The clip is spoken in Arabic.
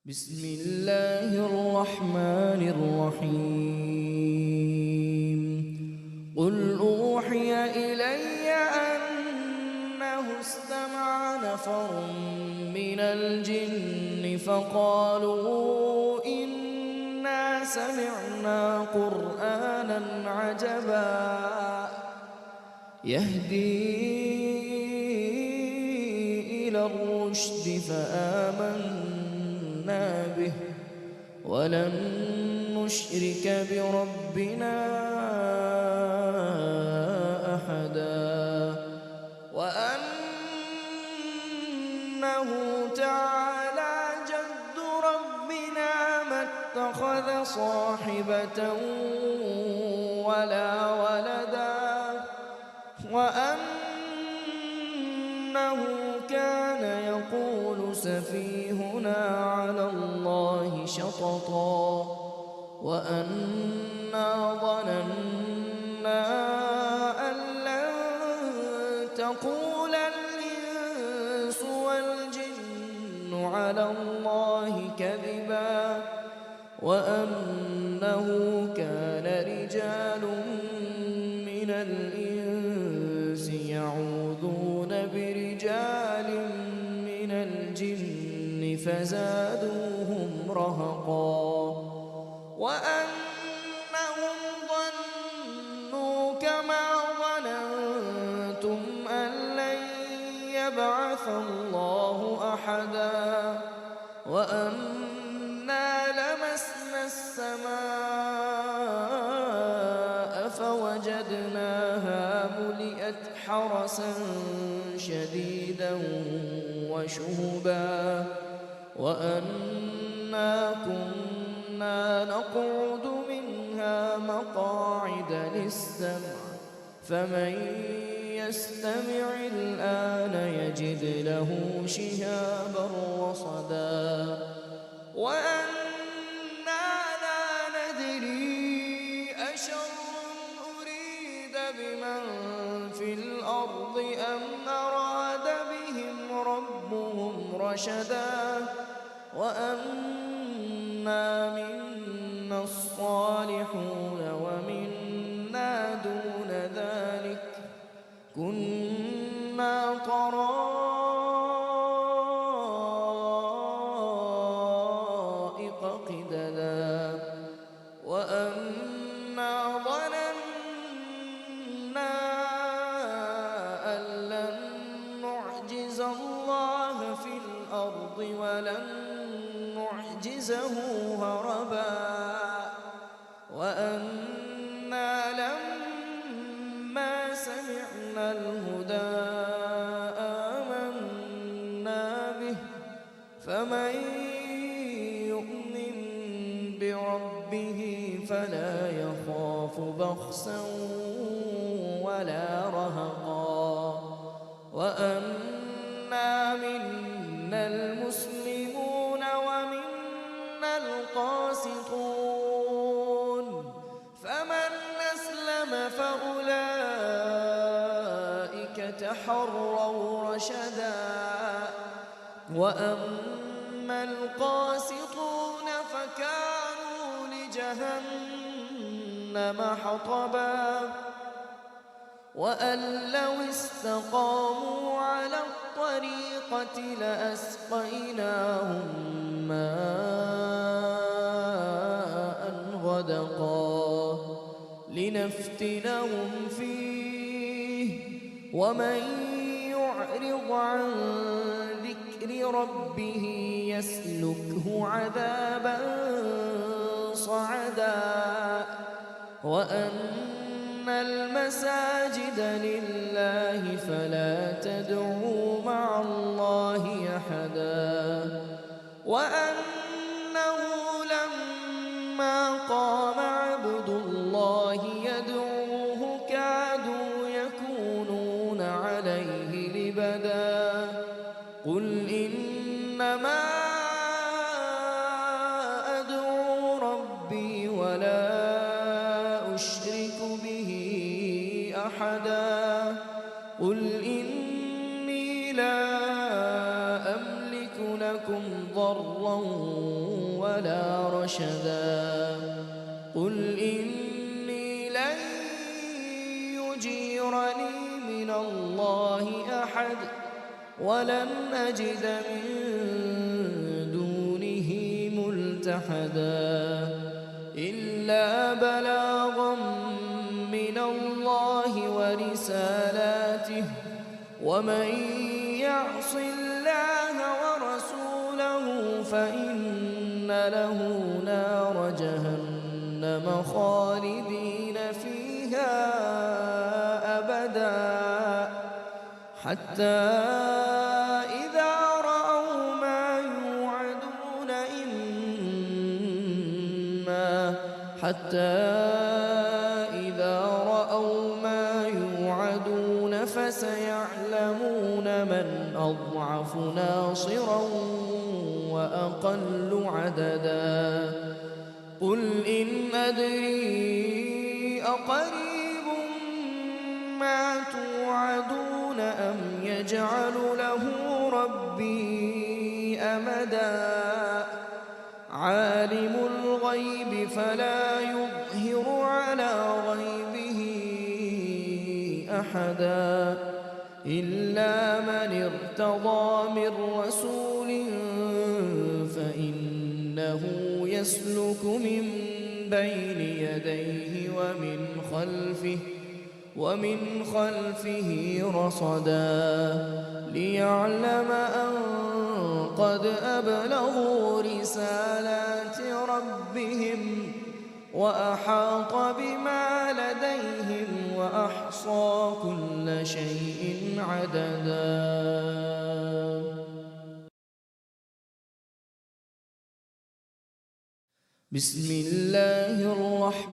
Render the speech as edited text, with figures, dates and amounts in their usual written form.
بسم الله الرحمن الرحيم. قل أوحي إلي أنه استمع نفر من الجن فقالوا إنا سمعنا قرآنا عجبا يهدي إلى الرشد فآمنا به ولن نشرك بربنا أحدا وأنه تعالى جد ربنا ما اتخذ صاحبة ولا ولدا وأنه كان يقول سفيهنا على الله شططا وأنا ظننا أن لن تقول الإنس والجن على الله كذبا وأنه كان رجال من الإنس يعوذون برجال من الجن فزادوهم رهقا وأنهم ظنوا كما ظننتم أن لن يبعث الله أحدا وأنا لمسنا السماء فوجدناها ملئت حرسا شديدا وشهبا وأنا كنا نقعد منها مقاعد للسمع فمن يستمع الآن يجد له شهابا رصدا وأنا لا ندري أشر أريد بمن في الأرض أم أراد بهم ربهم رشدا وأنا منا الصالحون ومنا دون ذلك كنا طرائق قددا وأنا ظننا أن لن نعجز الله في الأرض ولن نعجزه هربا وأنا لما سمعنا الهدى آمنا به فمن يؤمن بربه فلا يخاف بخسا ولا رهقا وأنا منا المسلمون ومنا القاسطون فمن أسلم فأولئك تحروا رشدا وأما القاسطون فكانوا لجهنم حطبا وأن لو استقاموا على الطريقة لأسقيناهم ماء غدقا لنفتنهم فيه ومن يعرض عن ذكر ربه يسلكه عذابا صعدا وأن المساجد لله فلا تدعوا مع الله أحدا وأنه لما قام عبد الله يدعوه كادوا يكونون عليه لبدا قل إنما أدعو ربي ولا أشرك به أحدا قل إني لا أملك لكم لكم ضرا ولا رشدا قل إني لن يجيرني من الله أحد ولن أجد من دونه ملتحدا إلا بلاغا من الله ورسالاته ومن يعص الله ورسوله فإن له نار جهنم خالدين فيها أبدا حتى إذا رأوا ما يوعدون فسيعلمون من أضعف ناصرا وأقل عددا قل إن أدري أقريب ما توعدون أم يجعل له ربي أمدا عالم الغيب فلا يظهر على غيبه أحدا إلا من ارتضى من رسول فإنه يسلك من بين يديه ومن خلفه رصدا ليعلم أن قد أبلغوا رسالات ربهم وأحاط بما لديهم وأحصى كل شيء عددا. بسم الله الرحمن